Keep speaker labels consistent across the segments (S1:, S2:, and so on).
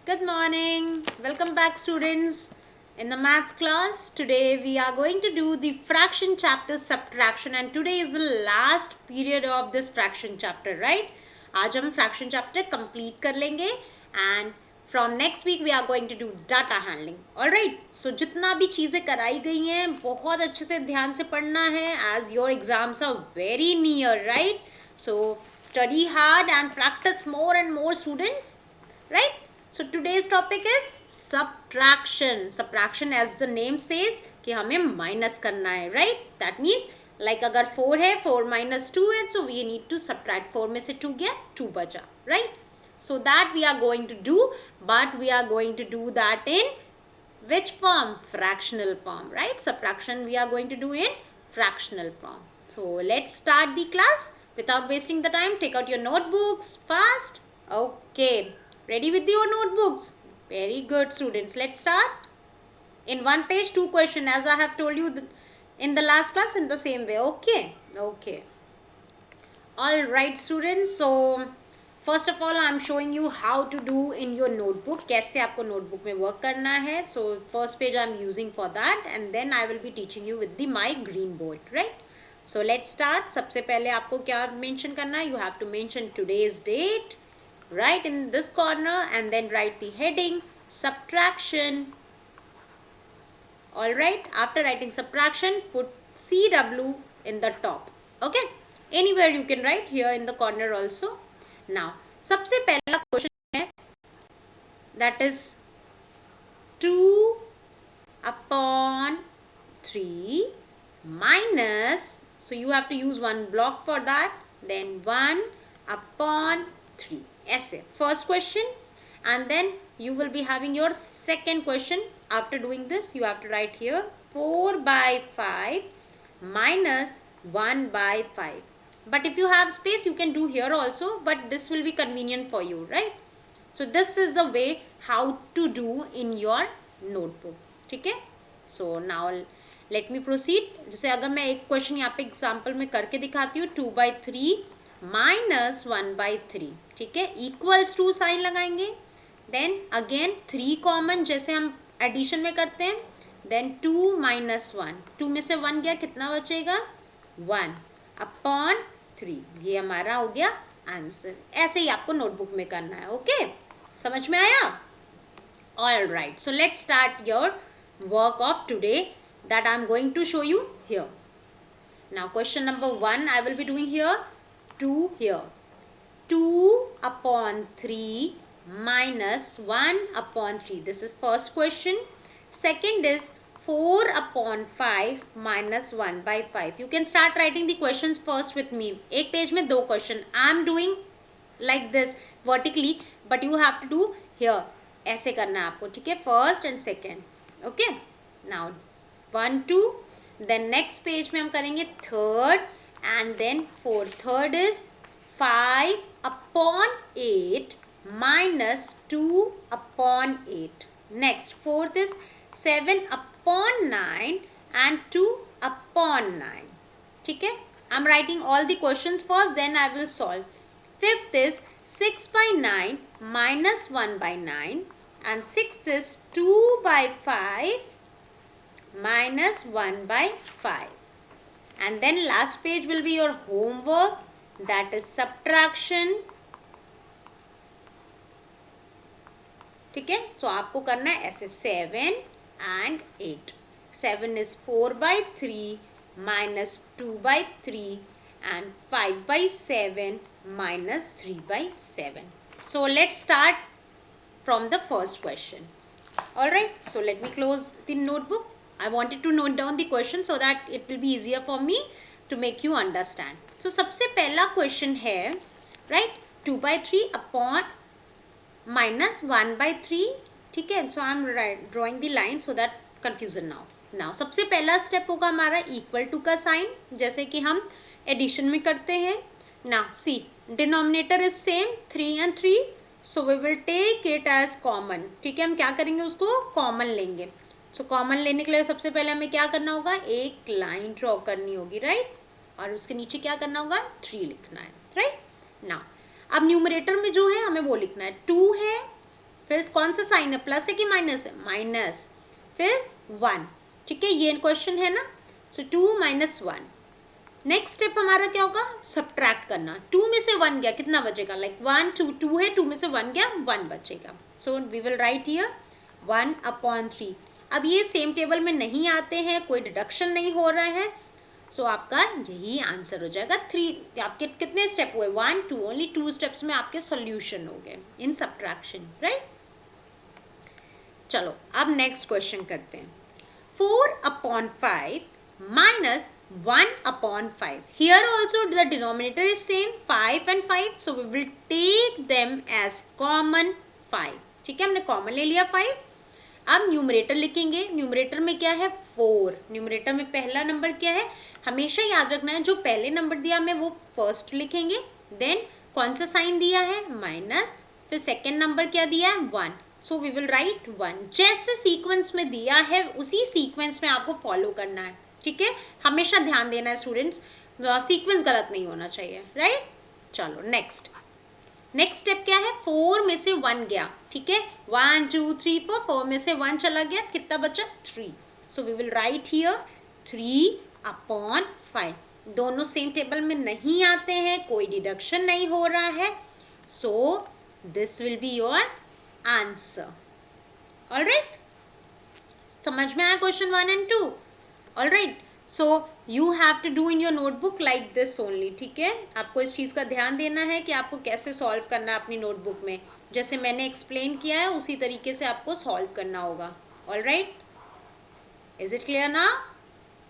S1: Good morning. Welcome back, students. In the maths class, today we are going to do the fraction chapter subtraction, and today is the last period of this fraction chapter, right? आज हम fraction chapter complete कर लेंगे and from next week we are going to do data handling. Alright, so जितना भी चीज़ें कराई गई हैं बहुत अच्छे से ध्यान से पढ़ना है as your exams are very near, right? So study hard and practice more and more, students, right? So today's topic is subtraction. Subtraction as the name says कि हमें minus करना है, right? That means like अगर 4 है 4 minus 2 है so we need to subtract 4 में से 2 गया 2 बचा, right? So that we are going to do, but we are going to do that in which form? Fractional form, right? Subtraction we are going to do in fractional form. So let's start the class without wasting the time. Take out your notebooks fast. Okay, ready with your notebooks? Very good, students. Let's start. In one page, two questions, as I have told you in the last class, in the same way. Okay. All right, students. So first of all I am showing you how to do in your notebook, कैसे आपको notebook में work करना है. So first page I am using for that and then I will be teaching you with the my green board, right. So let's start. सबसे पहले आपको क्या mention करना है? You have to mention today's date, right, in this corner and then write the heading subtraction. All right, after writing subtraction, put CW in the top. Okay, anywhere you can write, here in the corner also. Now सबसे पहला question है that is 2 upon 3 minus, so you have to use one block for that, then 1 upon 3, ऐसे first question, and then you will be having your second question. After doing this you have to write here 4 by 5 minus 1 by 5. But if you have space you can do here also, but this will be convenient for you, right? So this is the way how to do in your notebook. ठीक है. So now let me proceed. जैसे अगर मैं एक question यहाँ पे example में करके दिखाती हूँ 2 by 3 minus 1 by 3, ठीक है, इक्वल्स टू साइन लगाएंगे. देन अगेन 3 कॉमन जैसे हम एडिशन में करते हैं. देन 2 minus 1, 2 में से 1 गया, कितना बचेगा? 1 अपॉन 3. ये हमारा हो गया आंसर. ऐसे ही आपको नोटबुक में करना है. ओके, समझ में आया? All right, so let's start your work of today that I am going to show you here. Now question number 1 I will be doing here 2 here. 2 upon 3 minus 1 upon 3. This is first question. Second is 4 upon 5 minus 1 by 5. You can start writing the questions first with me. एक page में 2 question. I am doing like this vertically, but you have to do here. ऐसे करना है आपको, ठीक है, first and second. Okay. Now 1 2. Then next page में हम करेंगे third and then fourth. Third is 5 upon 8 minus 2 upon 8. Next fourth is 7 upon 9 and 2 upon 9. ठीक है. I'm writing all the questions first, then I will solve. Fifth is 6 by 9 minus 1 by 9, and sixth is 2 by 5 minus 1 by 5. And then last page will be your homework, that is subtraction. ठीक है. तो आपको करना है ऐसे 7 and 8. 7 is 4 by 3 minus 2 by 3 and 5 by 7 minus 3 by 7. So let's start from the first question. Alright, so let me close the notebook. I wanted to note down the question so that it will be easier for me to make you understand. So सबसे पहला question है, right, 2 by 3 upon minus 1 by 3. ठीक है. So I am drawing the line so that confusion now सबसे पहला step होगा हमारा equal to का साइन, जैसे कि हम एडिशन में करते हैं. Now see denominator is same 3 and 3, so we will take it as common. ठीक है. हम क्या करेंगे, उसको कॉमन लेंगे. सो कॉमन लेने के लिए सबसे पहले हमें क्या करना होगा, एक लाइन ड्रॉ करनी होगी, राइट, और उसके नीचे क्या करना होगा, 3 लिखना है, राइट. नाउ अब न्यूमरेटर में जो है हमें वो लिखना है 2 है, फिर कौन सा साइन है, प्लस है कि माइनस है, माइनस, फिर 1, ठीक है, ये क्वेश्चन है ना। सो 2 - 1। नेक्स्ट स्टेप हमारा क्या होगा, सब्ट्रैक्ट करना। 2 में से 1 गया, कितना बचेगा, लाइक 1 2 2 है, 2 में से 1 गया, 1 बचेगा। So we will write here 1/3। अब ये सेम टेबल में नहीं आते हैं, कोई डिडक्शन नहीं हो रहा है, सो आपका यही आंसर हो जाएगा 3। आपके कितने स्टेप हुए, 1 2, ओनली 2 स्टेप्स में आपके सॉल्यूशन हो गए इन सब्ट्रैक्शन, राइट। चलो अब नेक्स्ट क्वेश्चन करते हैं। 4/5 minus 1/5. Here also the denominator is same 5 and 5, so we will take them as common 5. ठीक है, हमने कॉमन ले लिया 5। अब न्यूमरेटर लिखेंगे। न्यूमरेटर में क्या है, 4। न्यूमरेटर में पहला नंबर क्या है, हमेशा याद रखना है जो पहले नंबर दिया हमें वो फर्स्ट लिखेंगे, देन कौन सा साइन दिया है, माइनस, फिर सेकेंड नंबर क्या दिया है, 1, सो वी विल राइट 1। जैसे सीक्वेंस में दिया है उसी सीक्वेंस में आपको फॉलो करना है, ठीक है। हमेशा ध्यान देना है स्टूडेंट्स, सीक्वेंस गलत नहीं होना चाहिए, राइट। चलो नेक्स्ट स्टेप क्या है, 4 में से 1 गया, ठीक है, 1 2 3 4, 4 में से 1 चला गया, कितना बचा, 3। So we will write here 3/5। दोनों सेम टेबल में नहीं आते हैं, कोई डिडक्शन नहीं हो रहा है, so this will be your answer. Alright, समझ में आया question 1 and 2? Alright, so you have to do in your notebook like this only, ठीक है। आपको इस चीज़ का ध्यान देना है कि आपको कैसे सॉल्व करना है अपनी नोटबुक में, जैसे मैंने एक्सप्लेन किया है उसी तरीके से आपको सॉल्व करना होगा। ऑलराइट, इज इट क्लियर ना?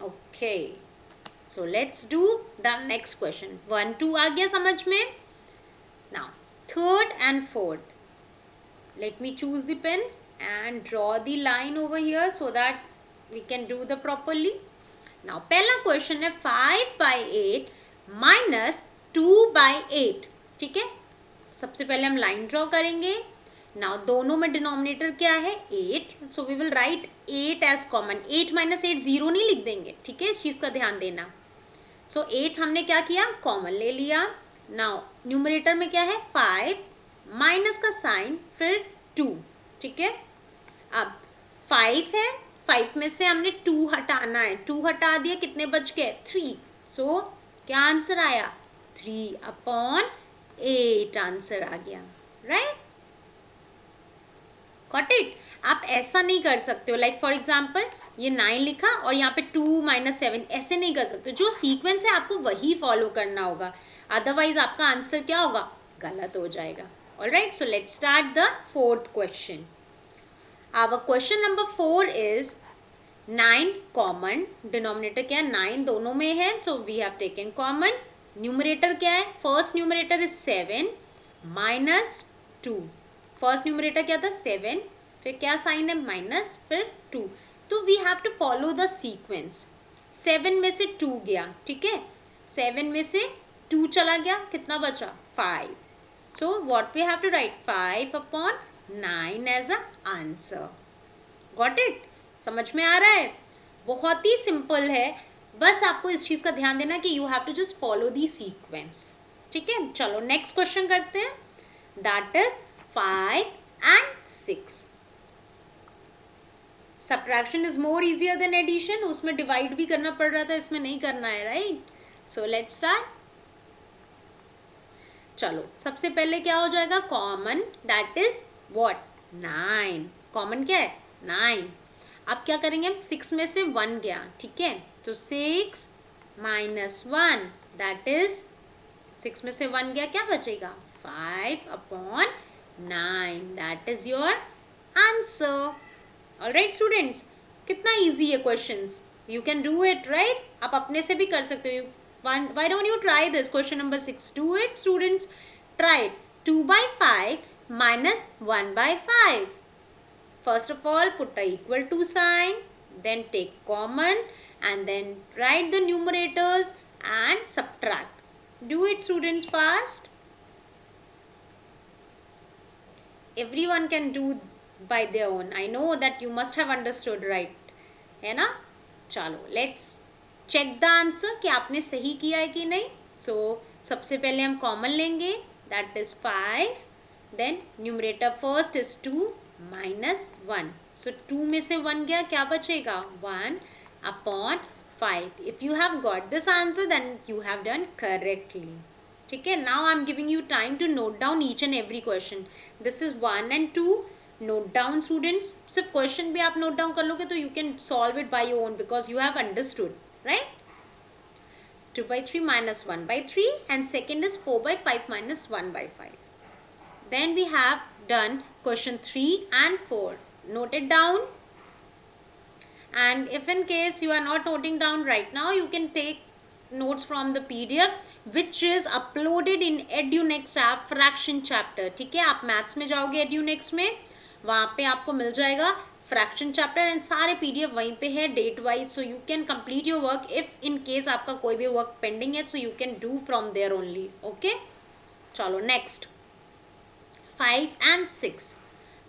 S1: Okay, so let's do the next question. 1 2 आ गया समझ में। Now third and fourth, let me choose the pen and draw the line over here so that we can do the properly. Now पहला question है 5/8 minus 2/8, ठीक है। सबसे पहले हम लाइन ड्रॉ करेंगे। नाउ दोनों में डिनोमिनेटर क्या है, 8, so we will write 8 as common. 8 - 8 0 नहीं लिख देंगे, ठीक है, इस चीज़ का ध्यान देना। सो 8 हमने क्या किया, कॉमन ले लिया। नाउ न्यूमरेटर में क्या है, 5, माइनस का साइन, फिर 2, ठीक है। अब 5 है, 5 में से हमने 2 हटाना है, 2 हटा दिया, कितने बच गए, 3। सो क्या आंसर आया, 3/8 आंसर आ गया, राइट। Got it. आप ऐसा नहीं कर सकते हो, लाइक फॉर एग्जाम्पल ये 9 लिखा और यहाँ पे 2 - 7, ऐसे नहीं कर सकते। जो सीक्वेंस है आपको वही फॉलो करना होगा, अदरवाइज आपका आंसर क्या होगा, गलत हो जाएगा। Alright, so let's start the fourth question. Our question number 4 is 9 common. Denominator क्या है, 9 दोनों में है, so we have taken common. Numerator क्या है, first numerator is 7 minus 2। First numerator क्या था, 7, फिर क्या साइन है, माइनस, फिर 2। तो we have to follow the sequence. 7 में से 2 गया, ठीक है, 7 में से 2 चला गया, कितना बचा, 5। So what we have to write, 5/9 as a answer. Got it? समझ में आ रहा है? बहुत ही सिंपल है, बस आपको इस चीज़ का ध्यान देना कि you have to just follow the sequence. ठीक है, चलो नेक्स्ट क्वेश्चन करते हैं। That is 5 and 6. Subtraction is more easier than addition. उसमें डिवाइड भी करना पड़ रहा था, इसमें नहीं करना है, राइट। So let's start. चलो सबसे पहले क्या हो जाएगा, common, that is what, 9। Common क्या है, 9। अब क्या करेंगे हम, 6 में से 1 गया, ठीक है, तो 6 - 1, दैट इज 6 में से 1 गया, क्या बचेगा, 5/9, that is your answer. Alright students, कितना इजी है questions, you can do it, right. आप अपने से भी कर सकते हो। Why don't you try this? Question number 6. Do it, students. Try it. 2/5 minus 1/5. First of all, put a equal to sign. Then take common. And then write the numerators and subtract. Do it, students, fast. Everyone can do by their own. I know that you must have understood, right? है ना? चलो, let's check the answer कि आपने सही किया है कि नहीं। सो सबसे पहले हम कॉमन लेंगे, that is 5 then numerator first is 2 minus 1, so 2 में से 1 गया, क्या बचेगा 1 upon 5. If you have got this answer then you have done correctly. ठीक है, now I am giving you time to note down each and every question. This is 1 and 2. Note down students, सिर्फ question भी आप note down कर लोगे तो you can solve it by your own because you have understood, right. 2 by 3 minus 1 by 3 and second is 4 by 5 minus 1 by 5. Then we have done question 3 and 4. Note it down, and if in case you are not noting down right now, you can take notes from the PDF which is uploaded in EduNext app fraction chapter. ठीक है, आप maths में जाओगे EduNext में, वहाँ पे आपको मिल जाएगा फ्रैक्शन चैप्टर एंड सारे PDF वहीं पे है date wise. So you can complete your work. If in case आपका कोई भी वर्क पेंडिंग है so you can do from there only. Okay, चलो next 5 and 6.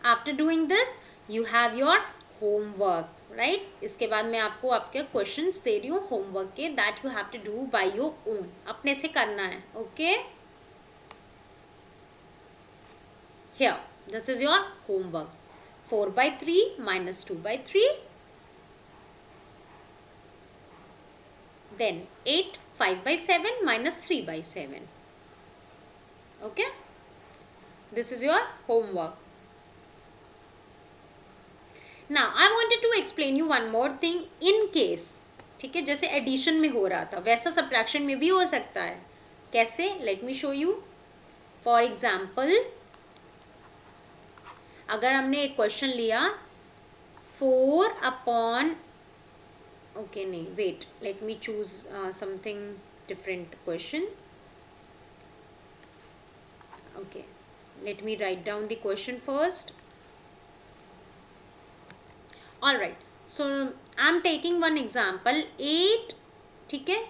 S1: After doing this you have your homework, right. इसके बाद मैं आपको आपके क्वेश्चंस दे रही हूँ होमवर्क के, that you have to do by your own, अपने से करना है. Okay, here this is your homework. 4 by 3 minus 2 by 3. Then 8, 5 by 7 minus 3 by 7. Okay? This is your homework. Now, I wanted to explain you one more thing. In case, ठीक है, जैसे addition में हो रहा था वैसा सब्ट्रैक्शन में भी हो सकता है. कैसे? Let me show you. For example, अगर हमने एक क्वेश्चन लिया 4 अपॉन, ओके नहीं wait, let me choose something different question. Okay, let me write down the question first. All right, so I am taking one example 8, ठीक है,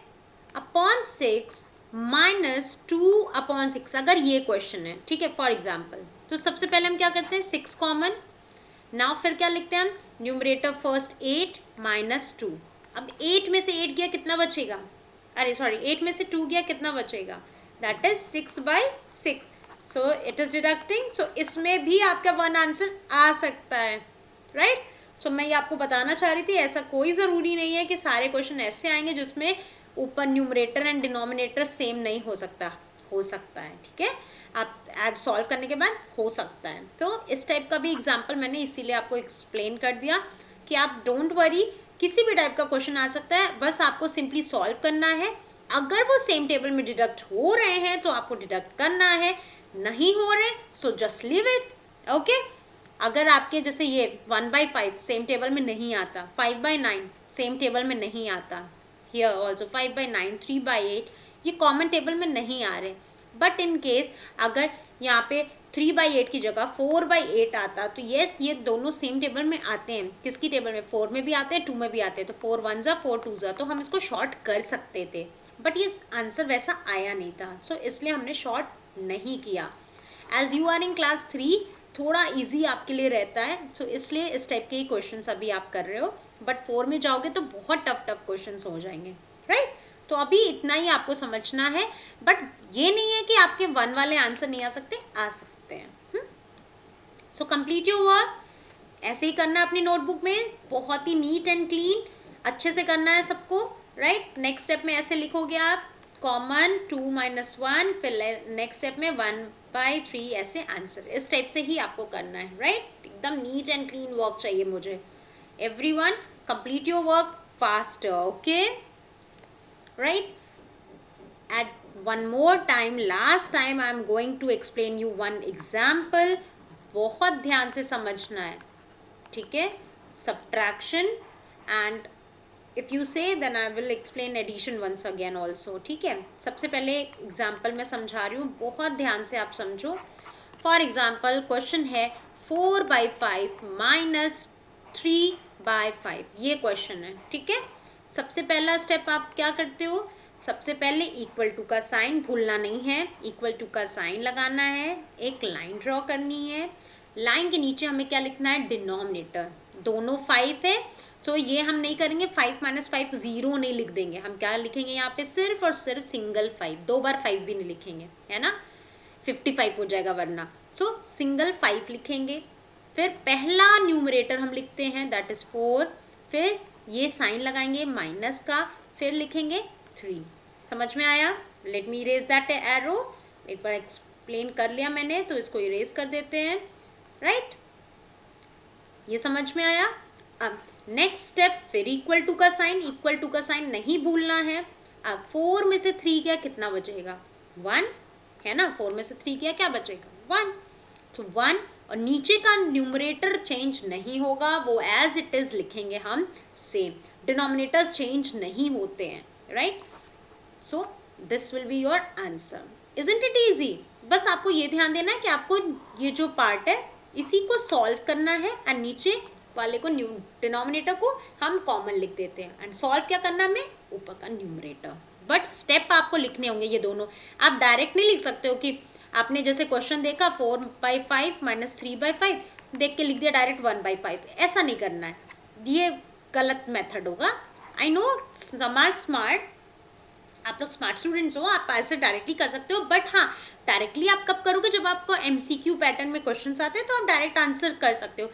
S1: upon 6 minus 2 upon 6. अगर ये question है, ठीक है, फॉर एग्जाम्पल, तो सबसे पहले हम क्या करते हैं 6 कॉमन. नाउ फिर क्या लिखते हैं हम, न्यूमरेटर फर्स्ट 8 माइनस 2. अब 8 में से 8 गया, कितना बचेगा, अरे सॉरी 8 में से 2 गया, कितना बचेगा, that is 6 by 6. So it is deducting. So इसमें भी आपका 1 आंसर आ सकता है, राइट. सो मैं ये आपको बताना चाह रही थी, ऐसा कोई ज़रूरी नहीं है कि सारे क्वेश्चन ऐसे आएंगे जिसमें ऊपर न्यूमरेटर एंड डिनोमिनेटर सेम नहीं हो सकता. हो सकता है, ठीक है, आप ऐड सॉल्व करने के बाद हो सकता है. तो इस टाइप का भी एग्जाम्पल मैंने इसीलिए आपको एक्सप्लेन कर दिया कि आप डोंट वरी, किसी भी टाइप का क्वेश्चन आ सकता है, बस आपको सिंपली सॉल्व करना है. अगर वो सेम टेबल में डिडक्ट हो रहे हैं तो आपको डिडक्ट करना है, नहीं हो रहे so just leave it. Okay, अगर आपके जैसे ये 1 by 5 सेम टेबल में नहीं आता, 5 by 9 सेम टेबल में नहीं आता, हियर ऑल्सो 5 by 9, 3 by 8 ये कॉमन टेबल में नहीं आ रहे. बट इन केस अगर यहाँ पे 3 by 8 की जगह 4 by 8 आता तो येस ये दोनों सेम टेबल में आते हैं. किसकी टेबल में, 4 में भी आते हैं, 2 में भी आते हैं. तो 4 1 जा 4 2 जा, तो हम इसको शॉर्ट कर सकते थे, बट ये आंसर वैसा आया नहीं था. सो इसलिए हमने शॉर्ट नहीं किया. As you are in class 3 थोड़ा इजी आपके लिए रहता है, सो इसलिए इस टाइप के ही क्वेश्चन अभी आप कर रहे हो. बट 4 में जाओगे तो बहुत टफ क्वेश्चन हो जाएंगे, राइट. तो अभी इतना ही आपको समझना है, बट ये नहीं है कि आपके 1 वाले आंसर नहीं आ सकते, आ सकते हैं. So complete your work. ऐसे ही करना है अपनी नोटबुक में, बहुत ही नीट एंड क्लीन, अच्छे से करना है सबको, राइट. नेक्स्ट स्टेप में ऐसे लिखोगे आप कॉमन 2 minus 1, फिर नेक्स्ट स्टेप में 1 by 3, ऐसे आंसर इस टाइप से ही आपको करना है, राइट. एकदम नीट एंड क्लीन वर्क चाहिए मुझे. Everyone complete your work faster, okay, right. At one more time, last time I am going to explain you one example. बहुत ध्यान से समझना है, ठीक है. subtraction and if you say then I will explain addition once again also, ठीक है. सबसे पहले एग्जाम्पल मैं समझा रही हूँ, बहुत ध्यान से आप समझो. फॉर एग्जाम्पल क्वेश्चन है 4 by 5 minus 3 by 5, ये क्वेश्चन है, ठीक है. सबसे पहला स्टेप आप क्या करते हो, सबसे पहले इक्वल टू का साइन भूलना नहीं है. इक्वल टू का साइन लगाना है, एक लाइन ड्रॉ करनी है. लाइन के नीचे हमें क्या लिखना है, डिनोमिनेटर. दोनों 5 है, तो ये हम नहीं करेंगे 5 minus 5 0 नहीं लिख देंगे. हम क्या लिखेंगे यहाँ पे, सिर्फ और सिर्फ सिंगल 5, 2 बार 5 भी नहीं लिखेंगे, है ना, 55 हो जाएगा वरना. सो सिंगल 5 लिखेंगे, फिर पहला न्यूमरेटर हम लिखते हैं दैट इज 4, फिर ये साइन लगाएंगे माइनस का, फिर लिखेंगे 3। समझ में आया? Let me erase that arrow. एक बार एक्सप्लेन कर लिया मैंने तो इसको इरेज कर देते हैं, राइट? ये समझ में आया? अब नेक्स्ट स्टेप, फिर इक्वल टू का साइन, इक्वल टू का साइन नहीं भूलना है। अब 4 में से 3 गया, कितना बचेगा? 1 है ना, 4 में से 3 गया, क्या बचेगा? 1। तो 1, और नीचे का न्यूमरेटर चेंज नहीं होगा, वो एज इट इज लिखेंगे हम सेम। डिनोमिनेटर्स चेंज नहीं होते हैं, right? So this will be your answer. Isn't it easy? बस आपको ये ध्यान देना है कि आपको ये जो पार्ट है इसी को सॉल्व करना है, और नीचे वाले को डिनोमिनेटर को हम कॉमन लिख देते हैं, एंड सॉल्व क्या करना हमें? ऊपर का न्यूमरेटर। बट स्टेप आपको लिखने होंगे ये दोनों। आप डायरेक्ट नहीं लिख सकते हो कि आपने जैसे क्वेश्चन देखा 4/5 माइनस 3/5 देख के लिख दिया डायरेक्ट 1/5, ऐसा नहीं करना है, ये गलत मेथड होगा। आई नो स्मार्ट, आप लोग स्मार्ट स्टूडेंट्स हो, आप ऐसे डायरेक्टली कर सकते हो, बट हाँ, डायरेक्टली आप कब करोगे? जब आपको MCQ पैटर्न में क्वेश्चंस आते हैं तो आप डायरेक्ट आंसर कर सकते हो,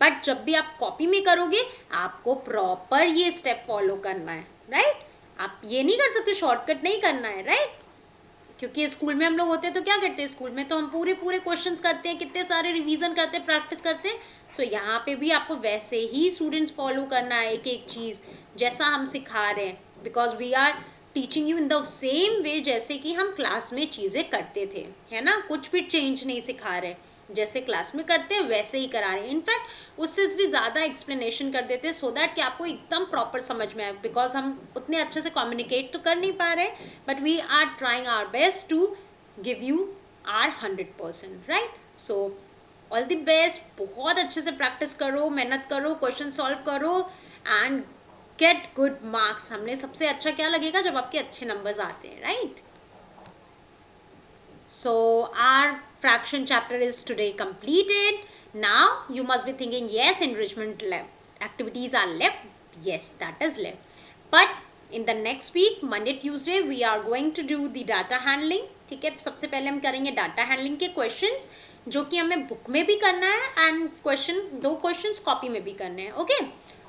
S1: बट जब भी आप कॉपी में करोगे आपको प्रॉपर ये स्टेप फॉलो करना है, राइट? आप ये नहीं कर सकते, शॉर्टकट नहीं करना है, राइट? क्योंकि स्कूल में हम लोग होते हैं तो क्या करते हैं, स्कूल में तो हम पूरे पूरे क्वेश्चंस करते हैं, कितने सारे रिवीजन करते हैं, प्रैक्टिस करते हैं। सो यहाँ पे भी आपको वैसे ही स्टूडेंट्स फॉलो करना है एक एक चीज़ जैसा हम सिखा रहे हैं, because we are teaching you in the same way जैसे कि हम क्लास में चीज़ें करते थे, है ना? कुछ भी चेंज नहीं सिखा रहे, जैसे क्लास में करते हैं वैसे ही करा रहे हैं। इनफैक्ट उससे भी ज़्यादा एक्सप्लेनेशन कर देते हैं सो दैट कि आपको एकदम प्रॉपर समझ में आए, बिकॉज हम उतने अच्छे से कम्युनिकेट तो कर नहीं पा रहे, but we are trying our best to give you our 100%, right? So all the best, बहुत अच्छे से प्रैक्टिस करो, मेहनत करो, क्वेश्चन सॉल्व करो एंड गेट गुड मार्क्स। हमने सबसे अच्छा क्या लगेगा? जब आपके अच्छे नंबर्स आते हैं, right? So our fraction chapter is today completed. Now you must be thinking, yes, enrichment activities are left. Yes, that is left. But in the next week, Monday, Tuesday, we are going to do the data handling. ठीक है, सबसे पहले हम करेंगे data handling के questions, जो कि हमें बुक में भी करना है एंड दो क्वेश्चंस कॉपी में भी करने हैं। ओके,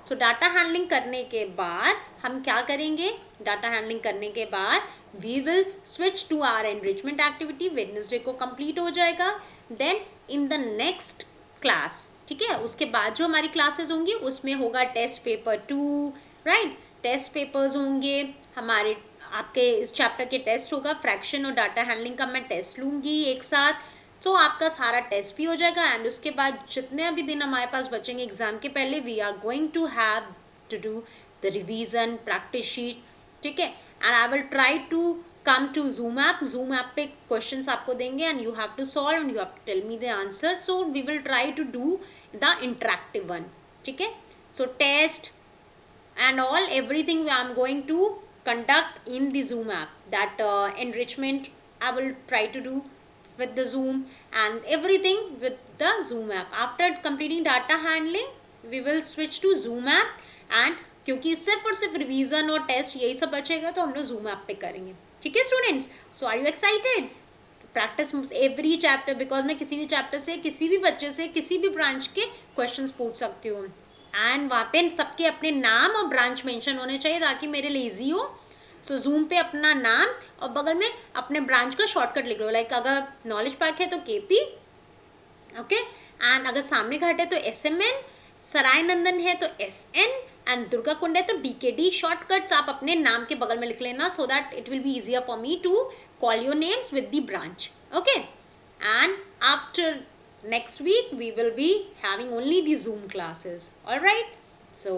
S1: सो डाटा हैंडलिंग करने के बाद हम क्या करेंगे? डाटा हैंडलिंग करने के बाद we will switch to our enrichment activity. Wednesday को कंप्लीट हो जाएगा। Then in the next class, ठीक है, उसके बाद जो हमारी क्लासेस होंगी उसमें होगा test paper 2, right? Test papers होंगे हमारे, आपके इस चैप्टर के टेस्ट होगा, फ्रैक्शन और डाटा हैंडलिंग का मैं टेस्ट लूँगी एक साथ, तो आपका सारा टेस्ट भी हो जाएगा। एंड उसके बाद जितने भी दिन हमारे पास बचेंगे एग्जाम के पहले, we are going to have to do the revision practice sheet, ठीक है? And I will try to come to Zoom app पे क्वेश्चंस आपको देंगे and you have to solve and you have to tell me the answer. So we will try to do the interactive one, ठीक है? So test and all everything I am going to conduct in the Zoom app. That enrichment I will try to do with the Zoom and everything with the Zoom app. After completing data handling, we will switch to Zoom app and क्योंकि सिर्फ और सिर्फ revision और test यही सब बचेगा तो हम लोग Zoom app पे करेंगे, ठीक है students? So are you excited? Practice every chapter, because मैं किसी भी चैप्टर से, किसी भी बच्चे से, किसी भी ब्रांच के क्वेश्चंस पूछ सकती हूँ एंड वहाँ पे सबके अपने नाम और ब्रांच मेंशन होने चाहिए ताकि मेरे लिए ईजी हो। सो जूम पे अपना नाम और बगल में अपने ब्रांच का शॉर्टकट लिख लो, लाइक अगर नॉलेज पार्क है तो KP, ओके, एंड अगर सामने घाट है तो SMN, सराय नंदन है तो SN एंड दुर्गा कुंड है तो DKD। शॉर्टकट्स आप अपने नाम के बगल में लिख लेना so that it will be easier for me to call your names with the branch, okay? And after next week we will be having only the Zoom classes, all right? So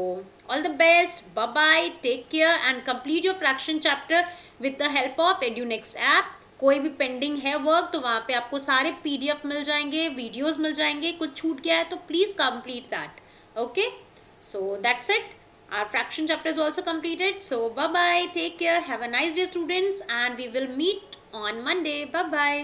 S1: all the best, bye bye, take care and complete your fraction chapter with the help of EduNext app. कोई भी pending है work तो वहाँ पे आपको सारे PDF मिल जाएंगे, videos मिल जाएंगे, कुछ छूट गया है तो please complete that, okay? So that's it, our fraction chapter is also completed. So bye bye, take care, have a nice day students, and we will meet on Monday. Bye bye.